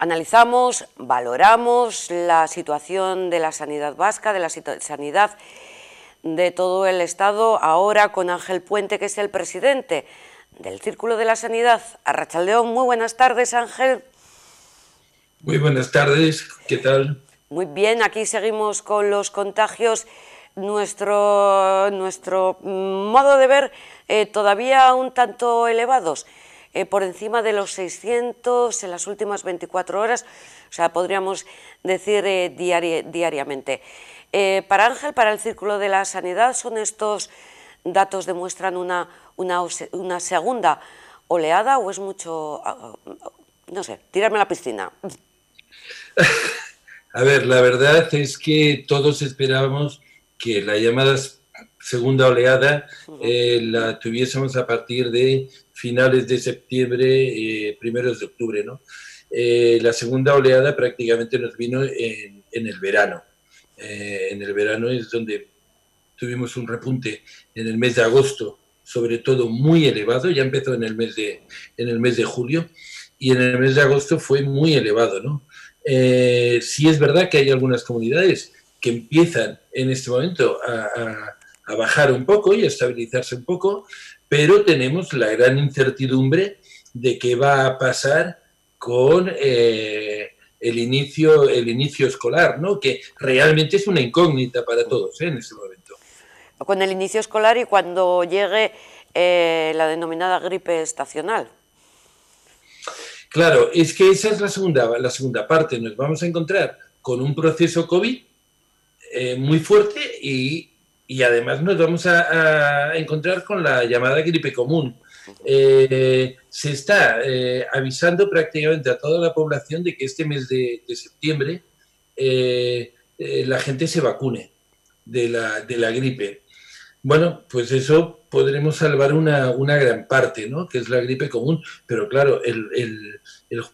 Analizamos, valoramos la situación de la sanidad vasca, de la sanidad de todo el Estado, ahora con Ángel Puente, que es el presidente del Círculo de la Sanidad. Arratsaldeon, muy buenas tardes, Ángel. Muy buenas tardes, ¿qué tal? Muy bien, aquí seguimos con los contagios. Nuestro modo de ver todavía un tanto elevados, por encima de los 600 en las últimas 24 horas, o sea, podríamos decir diariamente. Para Ángel, para el Círculo de la Sanidad, ¿son estos datos demuestran una segunda oleada o es mucho, no sé, tirarme a la piscina? A ver, la verdad es que todos esperábamos que la llamada segunda oleada la tuviésemos a partir de finales de septiembre, primeros de octubre, ¿no? La segunda oleada prácticamente nos vino en el verano. En el verano es donde tuvimos un repunte en el mes de agosto, sobre todo muy elevado, ya empezó en el mes de julio, y en el mes de agosto fue muy elevado, ¿no? Sí es verdad que hay algunas comunidades que empiezan en este momento a bajar un poco y a estabilizarse un poco, pero tenemos la gran incertidumbre de qué va a pasar con el inicio escolar, ¿no? Que realmente es una incógnita para todos en este momento. Con el inicio escolar y cuando llegue la denominada gripe estacional. Claro, es que esa es la segunda parte. Nos vamos a encontrar con un proceso COVID muy fuerte y además nos vamos a encontrar con la llamada gripe común. Se está avisando prácticamente a toda la población de que este mes de septiembre la gente se vacune de la gripe. Bueno, pues eso podremos salvar una gran parte, ¿no? Que es la gripe común. Pero claro, el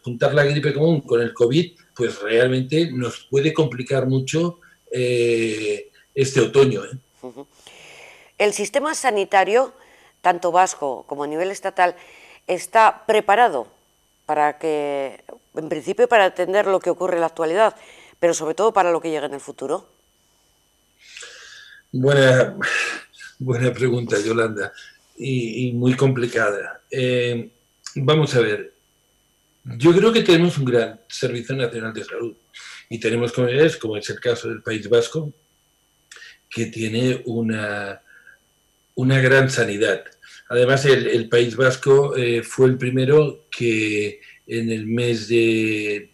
juntar la gripe común con el COVID, pues realmente nos puede complicar mucho este otoño, ¿eh? El sistema sanitario, tanto vasco como a nivel estatal, está preparado para que, en principio, para atender lo que ocurre en la actualidad, pero sobre todo para lo que llegue en el futuro. Buena, buena pregunta, Yolanda, y muy complicada. Vamos a ver, yo creo que tenemos un gran Servicio Nacional de Salud y tenemos comunidades, como es el caso del País Vasco, que tiene una gran sanidad. Además, el País Vasco fue el primero que en el mes de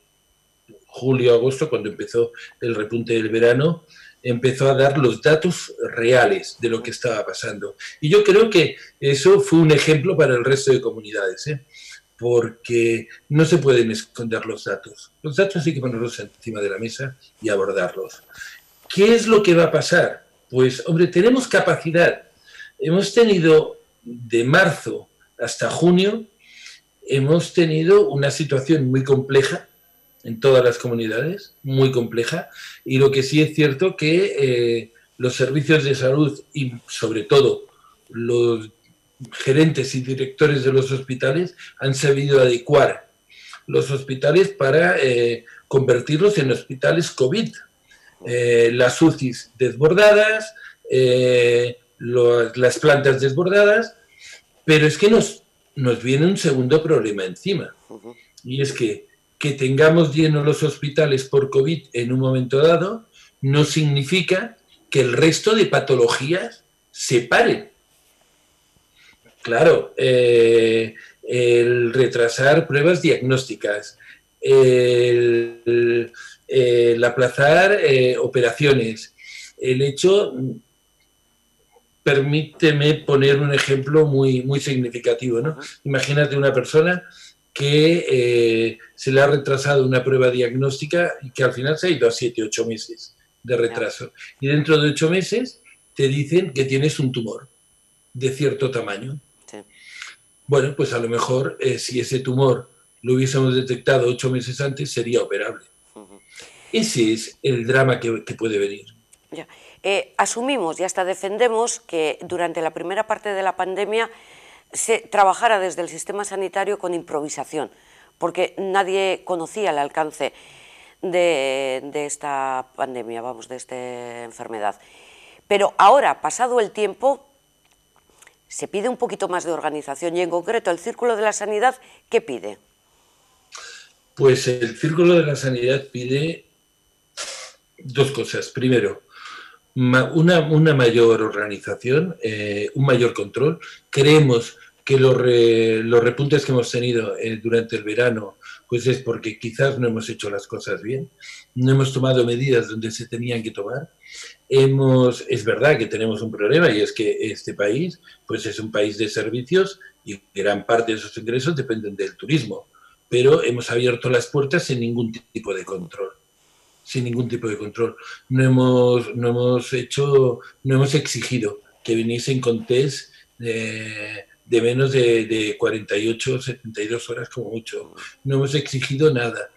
julio-agosto, cuando empezó el repunte del verano, empezó a dar los datos reales de lo que estaba pasando. Y yo creo que eso fue un ejemplo para el resto de comunidades, ¿eh? Porque no se pueden esconder los datos. Los datos hay que ponerlos encima de la mesa y abordarlos. ¿Qué es lo que va a pasar? Pues, hombre, tenemos capacidad. Hemos tenido de marzo hasta junio, hemos tenido una situación muy compleja en todas las comunidades, muy compleja, y lo que sí es cierto que los servicios de salud y sobre todo los gerentes y directores de los hospitales han sabido adecuar los hospitales para convertirlos en hospitales COVID. Las UCIs desbordadas, las plantas desbordadas, pero es que nos viene un segundo problema encima, y es que tengamos llenos los hospitales por COVID en un momento dado no significa que el resto de patologías se paren. Claro, el retrasar pruebas diagnósticas, el aplazar operaciones, el hecho, permíteme poner un ejemplo muy significativo, ¿no? Imagínate una persona que se le ha retrasado una prueba diagnóstica y que al final se ha ido a 7, 8 meses de retraso. Y dentro de 8 meses te dicen que tienes un tumor de cierto tamaño. Sí. Bueno, pues a lo mejor si ese tumor lo hubiésemos detectado 8 meses antes, sería operable. Ese es el drama que puede venir. Ya. Asumimos y hasta defendemos que durante la primera parte de la pandemia se trabajara desde el sistema sanitario con improvisación, porque nadie conocía el alcance de esta pandemia, vamos, de esta enfermedad. Pero ahora, pasado el tiempo, se pide un poquito más de organización y en concreto el Círculo de la Sanidad, ¿qué pide? Pues el Círculo de la Sanidad pide dos cosas. Primero, una mayor organización, un mayor control. Creemos que los repuntes que hemos tenido durante el verano pues es porque quizás no hemos hecho las cosas bien, no hemos tomado medidas donde se tenían que tomar. Es verdad que tenemos un problema y es que este país pues es un país de servicios y gran parte de esos ingresos dependen del turismo, pero hemos abierto las puertas sin ningún tipo de control. Sin ningún tipo de control. No hemos exigido que viniesen con test de menos de 48 o 72 horas como mucho. No hemos exigido nada.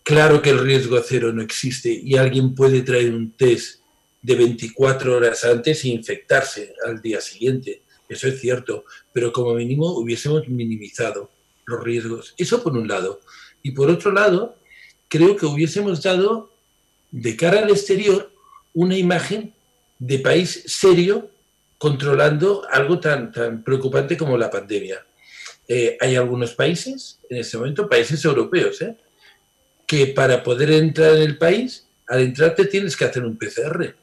Claro que el riesgo cero no existe y alguien puede traer un test de 24 horas antes e infectarse al día siguiente. Eso es cierto, pero como mínimo hubiésemos minimizado los riesgos. Eso por un lado. Y por otro lado, creo que hubiésemos dado, de cara al exterior, una imagen de país serio controlando algo tan preocupante como la pandemia. Hay algunos países, en este momento, países europeos, que para poder entrar en el país, al entrar te tienes que hacer un PCR.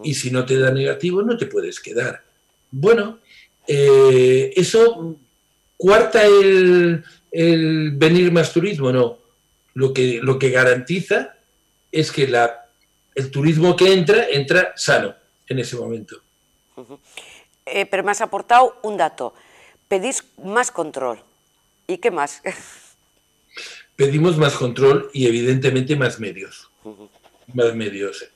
Y si no te da negativo, no te puedes quedar. Bueno, eso cuarta el venir más turismo, no. Lo que garantiza es que el turismo que entra sano en ese momento. Pero me has aportado un dato. Pedís más control. ¿Y qué más? Pedimos más control y evidentemente más medios. Más medios.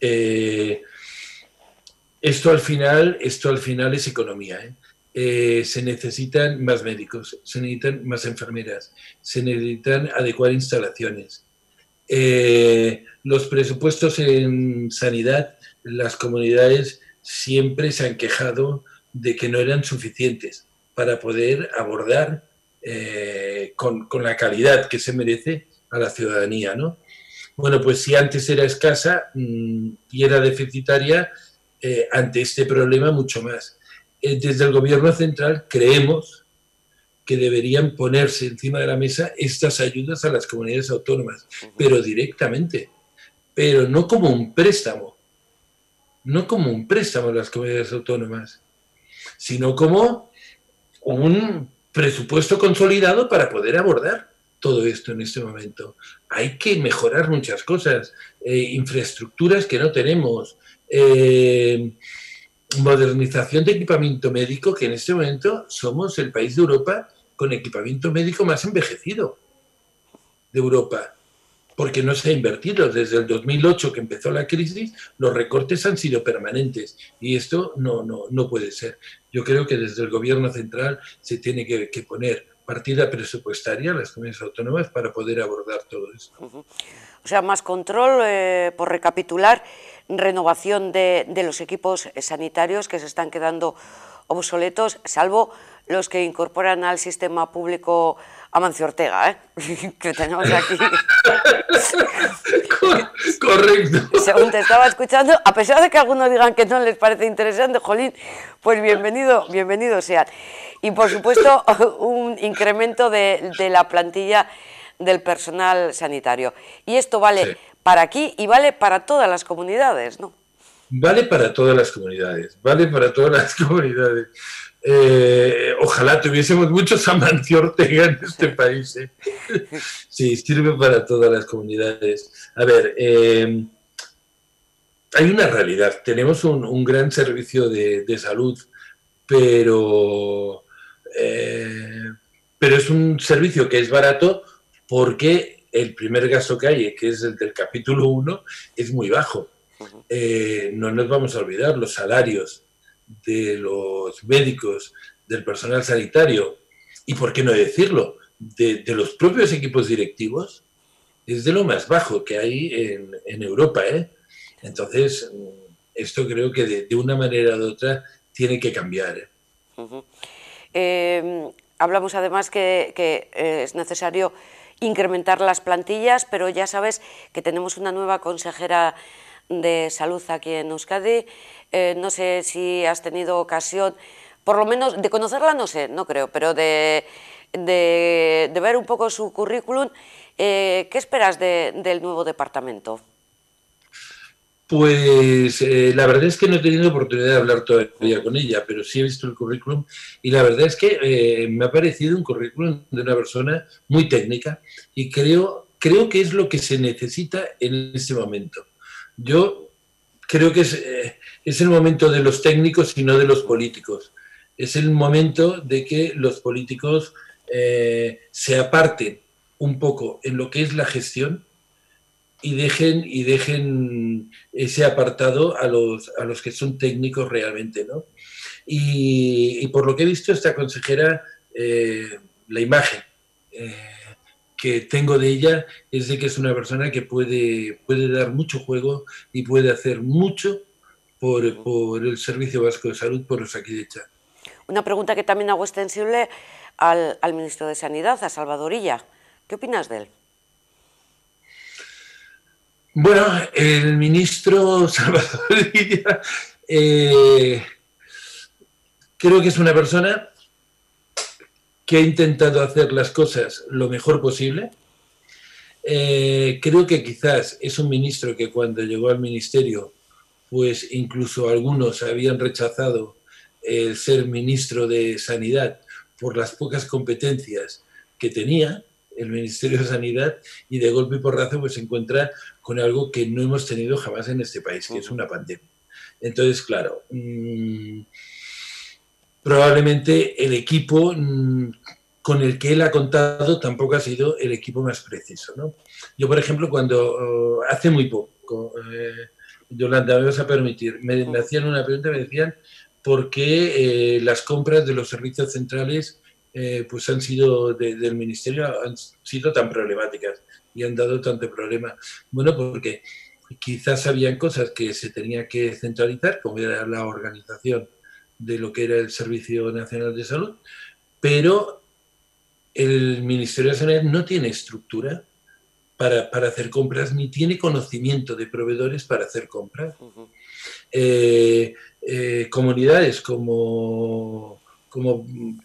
Esto al final es economía. Se necesitan más médicos, se necesitan más enfermeras, se necesitan adecuar instalaciones. Los presupuestos en sanidad, las comunidades siempre se han quejado de que no eran suficientes para poder abordar con la calidad que se merece a la ciudadanía, ¿no? Bueno, pues si antes era escasa y era deficitaria, ante este problema mucho más. Desde el Gobierno central creemos que deberían ponerse encima de la mesa estas ayudas a las comunidades autónomas, pero directamente, pero no como un préstamo, no como un préstamo a las comunidades autónomas, sino como un presupuesto consolidado para poder abordar todo esto en este momento. Hay que mejorar muchas cosas, infraestructuras que no tenemos, modernización de equipamiento médico, que en este momento somos el país de Europa con equipamiento médico más envejecido de Europa, porque no se ha invertido. Desde el 2008 que empezó la crisis, los recortes han sido permanentes y esto no puede ser. Yo creo que desde el Gobierno central se tiene que poner partida presupuestaria a las comunidades autónomas para poder abordar todo esto. O sea, más control, por recapitular, renovación de los equipos sanitarios que se están quedando obsoletos, salvo los que incorporan al sistema público Amancio Ortega, que tenemos aquí. Correcto. Según te estaba escuchando, a pesar de que algunos digan que no les parece interesante, jolín, pues bienvenido sean. Y por supuesto, un incremento de la plantilla del personal sanitario. Y esto vale para aquí y vale para todas las comunidades, ¿no? Vale para todas las comunidades, vale para todas las comunidades. Ojalá tuviésemos muchos Amancio Ortega en este país. Sí, sirve para todas las comunidades. A ver, hay una realidad. Tenemos un gran servicio de salud, pero es un servicio que es barato porque el primer gasto que hay, que es el del capítulo 1, es muy bajo. No nos vamos a olvidar, los salarios de los médicos, del personal sanitario y, por qué no decirlo, de los propios equipos directivos, es de lo más bajo que hay en Europa. Entonces, esto creo que de una manera u otra tiene que cambiar. Hablamos además que es necesario incrementar las plantillas, pero ya sabes que tenemos una nueva consejera de salud aquí en Euskadi. No sé si has tenido ocasión, por lo menos de conocerla, no sé, no creo, pero de ver un poco su currículum. ¿Qué esperas del nuevo departamento? Pues la verdad es que no he tenido oportunidad de hablar todavía con ella, pero sí he visto el currículum y la verdad es que me ha parecido un currículum de una persona muy técnica y creo que es lo que se necesita en este momento. Yo creo que es el momento de los técnicos y no de los políticos. Es el momento de que los políticos se aparten un poco en lo que es la gestión y dejen ese apartado a los que son técnicos realmente, ¿no? Y por lo que he visto, esta consejera, la imagen que tengo de ella es de que es una persona que puede dar mucho juego y puede hacer mucho por el Servicio Vasco de Salud, por Osakidetza. Una pregunta que también hago extensible al ministro de Sanidad, a Salvador Illa. ¿Qué opinas de él? Bueno, el ministro Salvador Illa creo que es una persona que ha intentado hacer las cosas lo mejor posible. Creo que quizás es un ministro que cuando llegó al ministerio, pues incluso algunos habían rechazado el ser ministro de Sanidad por las pocas competencias que tenía el Ministerio de Sanidad, y de golpe y porrazo pues se encuentra con algo que no hemos tenido jamás en este país, que es una pandemia. Entonces, claro, probablemente el equipo con el que él ha contado tampoco ha sido el equipo más preciso, ¿no? Yo, por ejemplo, cuando hace muy poco, Yolanda, me vas a permitir, me hacían una pregunta, me decían por qué las compras de los servicios centrales pues han sido del Ministerio han sido tan problemáticas y han dado tanto problema. Bueno, porque quizás habían cosas que se tenía que centralizar, como era la organización de lo que era el Servicio Nacional de Salud, pero el Ministerio de Sanidad no tiene estructura para hacer compras, ni tiene conocimiento de proveedores para hacer compras. Comunidades como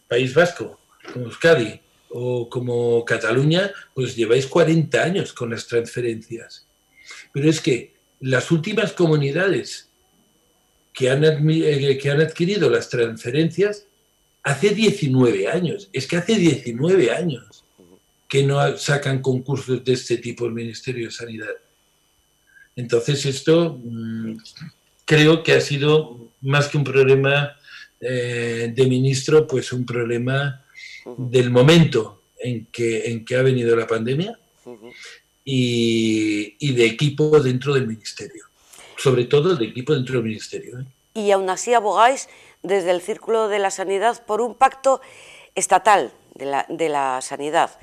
País Vasco, como Euskadi o como Cataluña, pues lleváis 40 años con las transferencias. Pero es que las últimas comunidades que han adquirido las transferencias hace 19 años, es que hace 19 años que no sacan concursos de este tipo el Ministerio de Sanidad. Entonces esto creo que ha sido más que un problema de ministro, pues un problema del momento en que ha venido la pandemia y de equipo dentro del ministerio, sobre todo de equipo dentro del ministerio. Y aún así abogáis desde el Círculo de la Sanidad por un pacto estatal de la sanidad.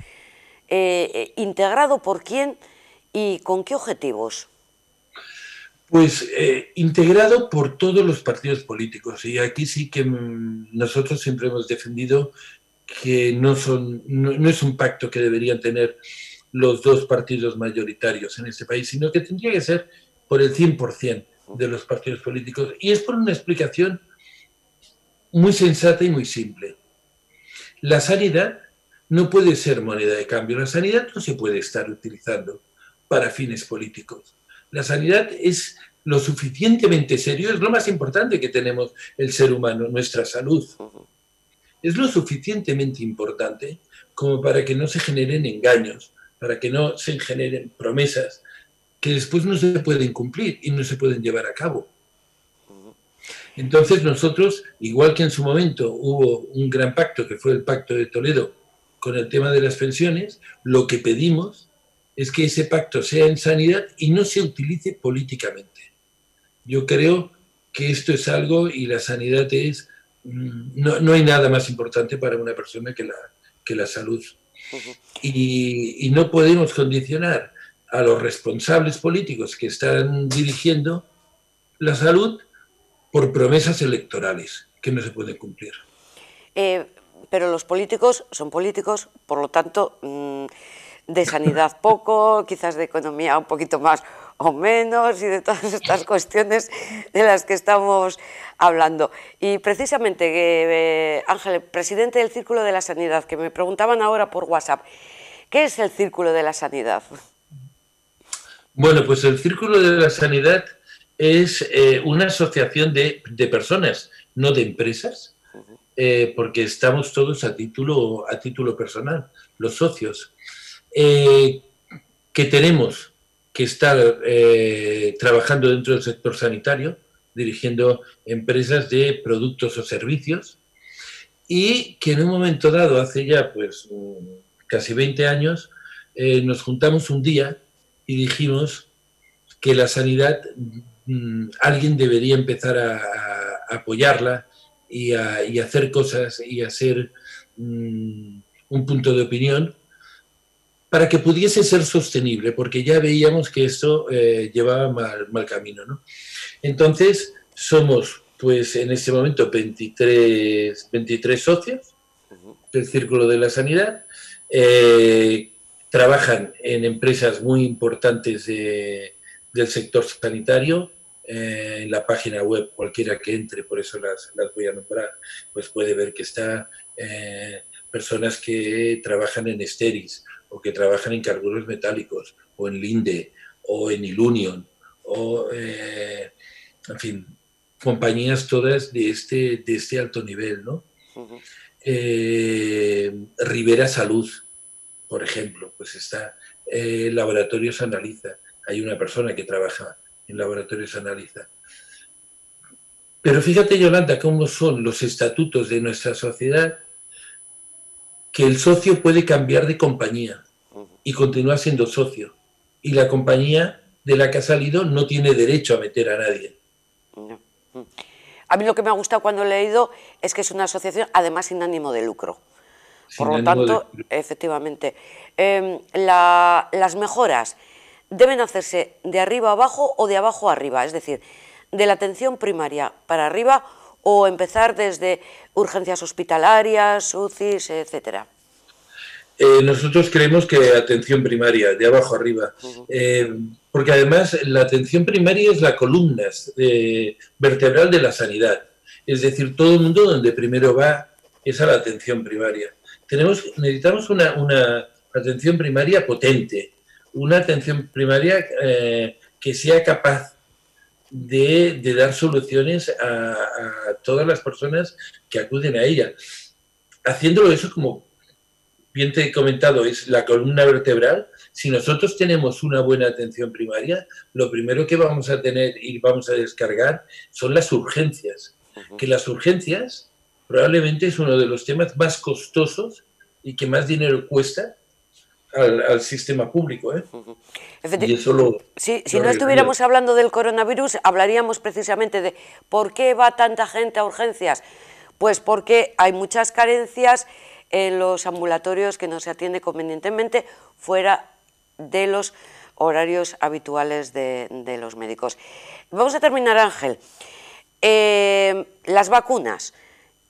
¿Integrado por quién y con qué objetivos? Pues integrado por todos los partidos políticos, y aquí sí que nosotros siempre hemos defendido que no es un pacto que deberían tener los dos partidos mayoritarios en este país, sino que tendría que ser por el 100% de los partidos políticos, y es por una explicación muy sensata y muy simple. La sanidad no puede ser moneda de cambio, la sanidad no se puede estar utilizando para fines políticos. La sanidad es lo suficientemente serio, es lo más importante que tenemos el ser humano, nuestra salud. Es lo suficientemente importante como para que no se generen engaños, para que no se generen promesas que después no se pueden cumplir y no se pueden llevar a cabo. Entonces nosotros, igual que en su momento hubo un gran pacto, que fue el Pacto de Toledo, con el tema de las pensiones, lo que pedimos es que ese pacto sea en sanidad y no se utilice políticamente. Yo creo que esto es algo, y la sanidad es, no hay nada más importante para una persona que la salud. Y no podemos condicionar a los responsables políticos que están dirigiendo la salud por promesas electorales que no se pueden cumplir. Pero los políticos son políticos, por lo tanto, de sanidad poco, quizás de economía un poquito más o menos, y de todas estas cuestiones de las que estamos hablando. Y precisamente, Ángel, presidente del Círculo de la Sanidad, que me preguntaban ahora por WhatsApp, ¿qué es el Círculo de la Sanidad? Bueno, pues el Círculo de la Sanidad es una asociación de personas, no de empresas, porque estamos todos a título personal, los socios, que tenemos que estar trabajando dentro del sector sanitario, dirigiendo empresas de productos o servicios, y que en un momento dado, hace ya pues casi 20 años, nos juntamos un día y dijimos que la sanidad, alguien debería empezar a apoyarla y a hacer cosas y a ser un punto de opinión para que pudiese ser sostenible, porque ya veíamos que esto llevaba mal camino, ¿no? Entonces, somos, pues en este momento, 23 socios del Círculo de la Sanidad. Trabajan en empresas muy importantes del sector sanitario. En la página web, cualquiera que entre, por eso las voy a nombrar, pues puede ver que está personas que trabajan en Steris, o que trabajan en carburos metálicos, o en Linde, o en Ilunion, o en fin, compañías todas de este alto nivel, ¿no? Rivera Salud, por ejemplo, pues está Laboratorios Analiza, hay una persona que trabaja en Laboratorios Analiza. Pero fíjate, Yolanda, cómo son los estatutos de nuestra sociedad, que el socio puede cambiar de compañía y continúa siendo socio, y la compañía de la que ha salido no tiene derecho a meter a nadie. No. A mí lo que me ha gustado cuando he leído es que es una asociación, además, sin ánimo de lucro. Por lo tanto, efectivamente, las mejoras deben hacerse de arriba a abajo o de abajo a arriba, es decir, de la atención primaria para arriba, o empezar desde urgencias hospitalarias, UCIs, etcétera. Nosotros creemos que atención primaria, de abajo arriba, porque además la atención primaria es la columna vertebral de la sanidad. Es decir, todo el mundo donde primero va es a la atención primaria. Necesitamos una atención primaria potente, una atención primaria que sea capaz de dar soluciones a todas las personas que acuden a ella. Haciéndolo eso, como bien te he comentado, es la columna vertebral. Si nosotros tenemos una buena atención primaria, lo primero que vamos a tener y vamos a descargar son las urgencias. Que las urgencias probablemente es uno de los temas más costosos y que más dinero cuesta al sistema público, ¿eh? Y eso si no estuviéramos hablando del coronavirus, hablaríamos precisamente de por qué va tanta gente a urgencias. Pues porque hay muchas carencias en los ambulatorios que no se atiende convenientemente fuera de los horarios habituales de los médicos. Vamos a terminar, Ángel. Las vacunas,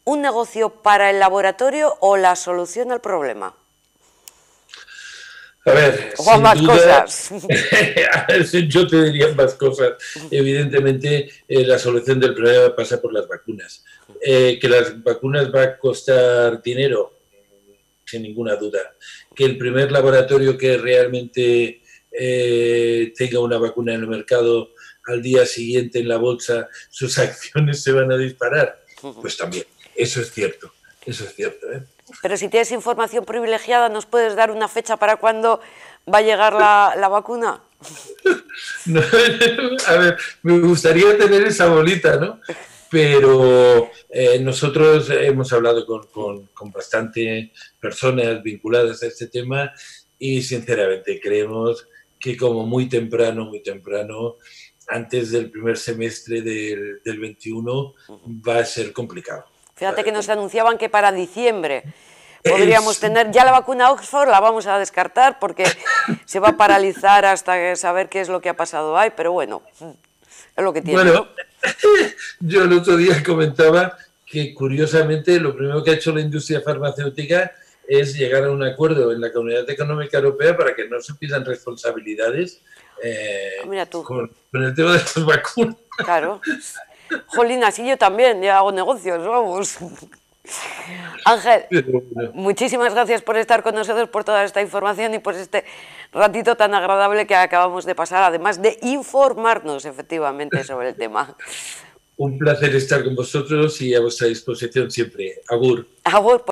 ¿un negocio para el laboratorio o la solución al problema? A ver, o más duda, cosas. Yo te diría más cosas. Evidentemente, la solución del problema pasa por las vacunas. Que las vacunas va a costar dinero, sin ninguna duda. Que el primer laboratorio que realmente tenga una vacuna en el mercado, al día siguiente en la bolsa sus acciones se van a disparar, pues también, eso es cierto, ¿eh? Pero si tienes información privilegiada, ¿nos puedes dar una fecha para cuándo va a llegar la vacuna? No, a ver, me gustaría tener esa bolita, ¿no? Pero nosotros hemos hablado con bastante personas vinculadas a este tema y sinceramente creemos que como muy temprano, antes del primer semestre del 21, va a ser complicado. Fíjate que nos anunciaban que para diciembre podríamos tener ya la vacuna Oxford, la vamos a descartar porque se va a paralizar hasta saber qué es lo que ha pasado ahí, pero bueno, es lo que tiene. Bueno, yo el otro día comentaba que curiosamente lo primero que ha hecho la industria farmacéutica es llegar a un acuerdo en la Comunidad Económica Europea para que no se pidan responsabilidades Mira tú. con el tema de las vacunas. Claro. Jolín, así yo también, ya hago negocios, vamos. Ángel, muchísimas gracias por estar con nosotros, por toda esta información y por este ratito tan agradable que acabamos de pasar, además de informarnos efectivamente sobre el tema. Un placer estar con vosotros y a vuestra disposición siempre. Agur. Agur.